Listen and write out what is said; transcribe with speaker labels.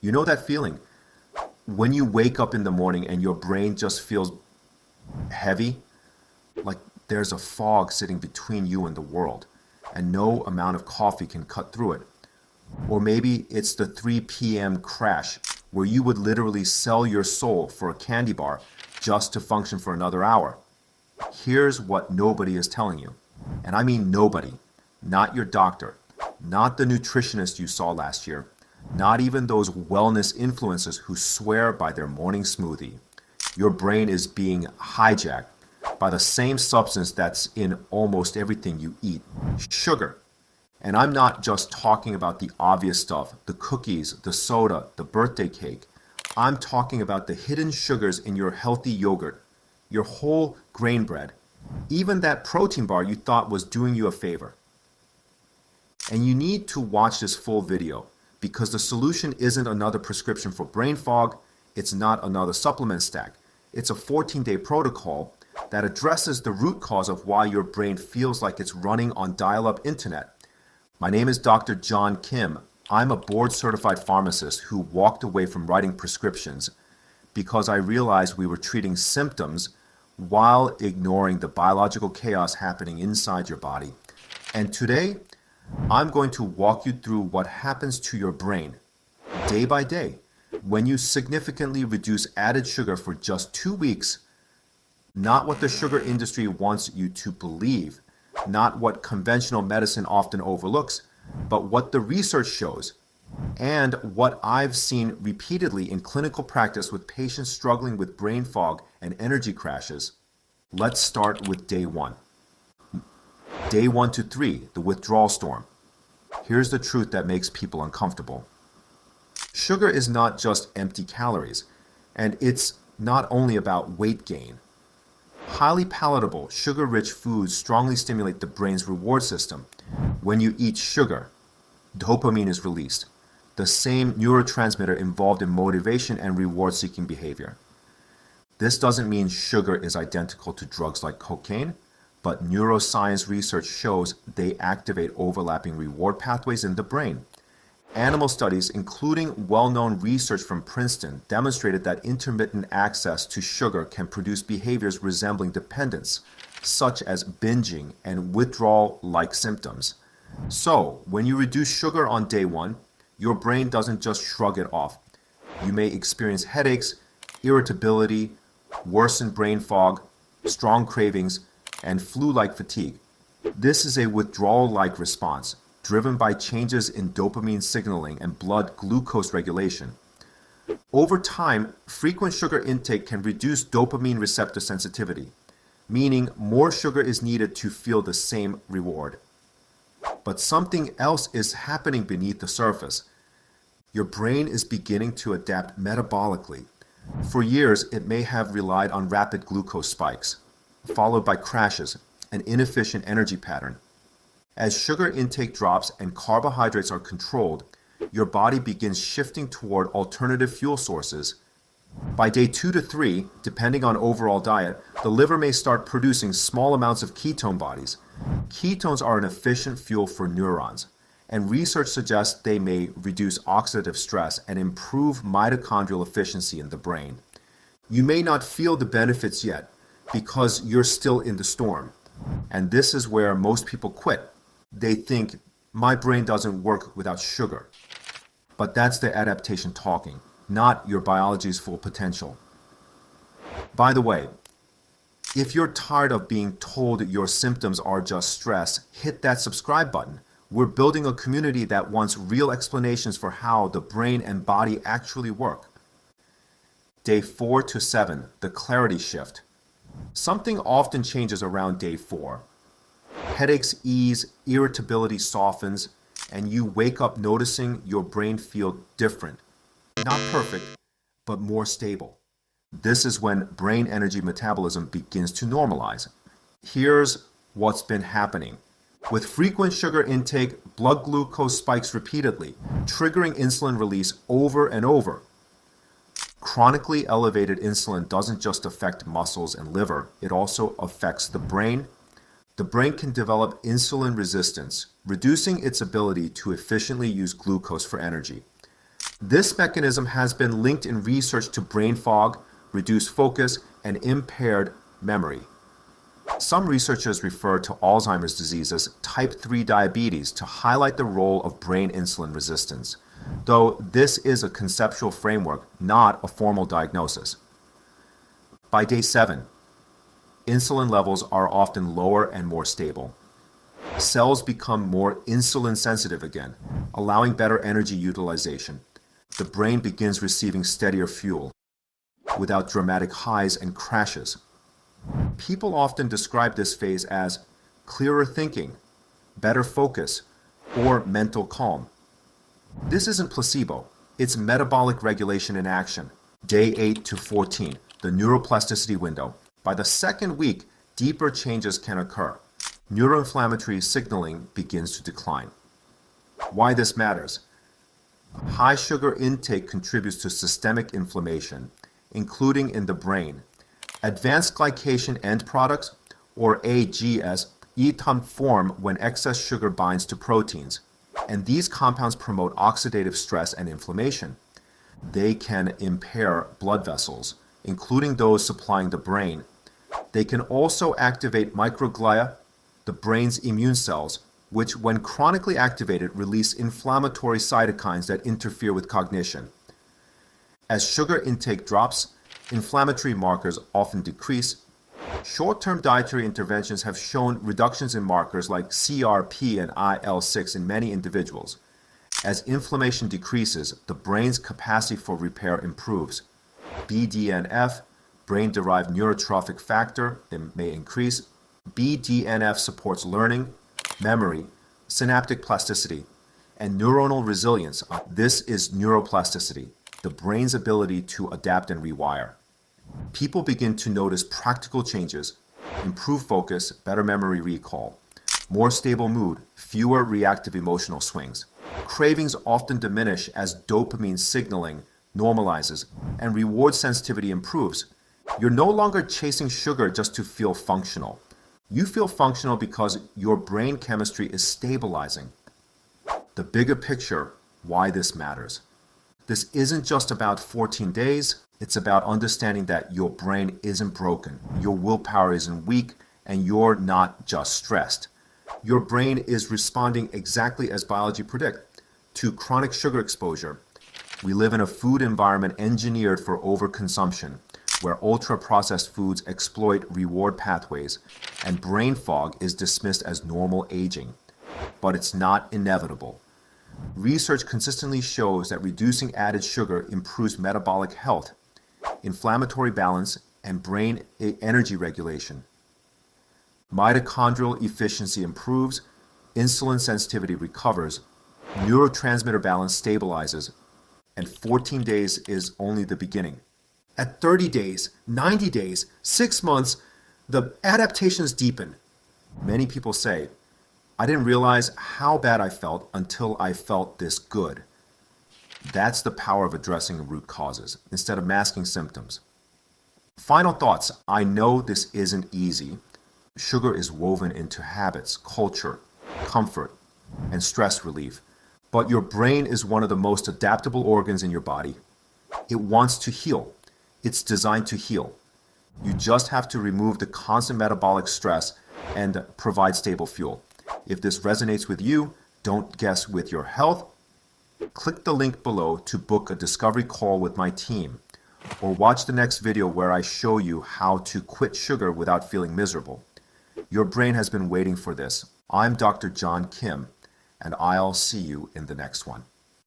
Speaker 1: You know that feeling when you wake up in the morning and your brain just feels heavy, like there's a fog sitting between you and the world, and no amount of coffee can cut through it. Or maybe it's the 3 p.m. crash where you would literally sell your soul for a candy bar just to function for another hour. Here's what nobody is telling you. And I mean nobody. Not your doctor. Not the nutritionist you saw last year. Not even those wellness influencers who swear by their morning smoothie. Your brain is being hijacked by the same substance that's in almost everything you eat, sugar. And I'm not just talking about the obvious stuff, the cookies, the soda, the birthday cake. I'm talking about the hidden sugars in your healthy yogurt, your whole grain bread, even that protein bar you thought was doing you a favor. And you need to watch this full video because the solution isn't another prescription for brain fog, it's not another supplement stack. It's a 14-day protocol that addresses the root cause of why your brain feels like it's running on dial-up internet. My name is Dr. John Kim. I'm a board-certified pharmacist who walked away from writing prescriptions because I realized we were treating symptoms while ignoring the biological chaos happening inside your body. And today, I'm going to walk you through what happens to your brain day by day when you significantly reduce added sugar for just 2 weeks, not what the sugar industry wants you to believe, not what conventional medicine often overlooks, but what the research shows and what I've seen repeatedly in clinical practice with patients struggling with brain fog and energy crashes. Let's start with day 1. Day 1 to 3, the withdrawal storm. Here's the truth that makes people uncomfortable. Sugar is not just empty calories, and it's not only about weight gain. Highly palatable, sugar-rich foods strongly stimulate the brain's reward system. When you eat sugar, dopamine is released, the same neurotransmitter involved in motivation and reward-seeking behavior. This doesn't mean sugar is identical to drugs like cocaine, but neuroscience research shows they activate overlapping reward pathways in the brain. Animal studies, including well-known research from Princeton, demonstrated that intermittent access to sugar can produce behaviors resembling dependence, such as binging and withdrawal-like symptoms. So, when you reduce sugar on day 1, your brain doesn't just shrug it off. You may experience headaches, irritability, worsened brain fog, strong cravings, and flu-like fatigue. This is a withdrawal-like response, driven by changes in dopamine signaling and blood glucose regulation. Over time, frequent sugar intake can reduce dopamine receptor sensitivity, meaning more sugar is needed to feel the same reward. But something else is happening beneath the surface. Your brain is beginning to adapt metabolically. For years, it may have relied on rapid glucose spikes, followed by crashes, an inefficient energy pattern. As sugar intake drops and carbohydrates are controlled, your body begins shifting toward alternative fuel sources. By day 2 to 3, depending on overall diet, the liver may start producing small amounts of ketone bodies. Ketones are an efficient fuel for neurons, and research suggests they may reduce oxidative stress and improve mitochondrial efficiency in the brain. You may not feel the benefits yet because you're still in the storm, and this is where most people quit. They think, my brain doesn't work without sugar. But that's the adaptation talking, not your biology's full potential. By the way, if you're tired of being told your symptoms are just stress, hit that subscribe button. We're building a community that wants real explanations for how the brain and body actually work. Day 4 to 7, the clarity shift. Something often changes around day 4. Headaches ease, irritability softens, and you wake up noticing your brain feel different. Not perfect, but more stable. This is when brain energy metabolism begins to normalize. Here's what's been happening. With frequent sugar intake, blood glucose spikes repeatedly, triggering insulin release over and over. Chronically elevated insulin doesn't just affect muscles and liver, it also affects the brain. The brain can develop insulin resistance, reducing its ability to efficiently use glucose for energy. This mechanism has been linked in research to brain fog, reduced focus, and impaired memory. Some researchers refer to Alzheimer's disease as type 3 diabetes to highlight the role of brain insulin resistance, though this is a conceptual framework, not a formal diagnosis. By day 7, insulin levels are often lower and more stable. Cells become more insulin sensitive again, allowing better energy utilization. The brain begins receiving steadier fuel, without dramatic highs and crashes. People often describe this phase as clearer thinking, better focus, or mental calm. This isn't placebo, it's metabolic regulation in action. Day 8 to 14, the neuroplasticity window. By the second week, deeper changes can occur. Neuroinflammatory signaling begins to decline. Why this matters? High sugar intake contributes to systemic inflammation, including in the brain. Advanced glycation end products, or AGS, form when excess sugar binds to proteins, and these compounds promote oxidative stress and inflammation. They can impair blood vessels, including those supplying the brain. They can also activate microglia, the brain's immune cells, which, when chronically activated, release inflammatory cytokines that interfere with cognition. As sugar intake drops, inflammatory markers often decrease. Short-term dietary interventions have shown reductions in markers like CRP and IL-6 in many individuals. As inflammation decreases, the brain's capacity for repair improves. BDNF, brain-derived neurotrophic factor, may increase. BDNF supports learning, memory, synaptic plasticity, and neuronal resilience. This is neuroplasticity, the brain's ability to adapt and rewire. People begin to notice practical changes, improved focus, better memory recall, more stable mood, fewer reactive emotional swings. Cravings often diminish as dopamine signaling normalizes and reward sensitivity improves. You're no longer chasing sugar just to feel functional. You feel functional because your brain chemistry is stabilizing. The bigger picture, why this matters. This isn't just about 14 days. It's about understanding that your brain isn't broken, your willpower isn't weak, and you're not just stressed. Your brain is responding exactly as biology predicts to chronic sugar exposure. We live in a food environment engineered for overconsumption, where ultra-processed foods exploit reward pathways, and brain fog is dismissed as normal aging. But it's not inevitable. Research consistently shows that reducing added sugar improves metabolic health, inflammatory balance, and brain energy regulation. Mitochondrial efficiency improves, insulin sensitivity recovers, neurotransmitter balance stabilizes, and 14 days is only the beginning. At 30 days, 90 days, 6 months, the adaptations deepen. Many people say, I didn't realize how bad I felt until I felt this good. That's the power of addressing root causes instead of masking symptoms. Final thoughts. I know this isn't easy. Sugar is woven into habits, culture, comfort, and stress relief. But your brain is one of the most adaptable organs in your body. It wants to heal. It's designed to heal. You just have to remove the constant metabolic stress and provide stable fuel. If this resonates with you, don't guess with your health. Click the link below to book a discovery call with my team, or watch the next video where I show you how to quit sugar without feeling miserable. Your brain has been waiting for this. I'm Dr. John Kim, and I'll see you in the next one.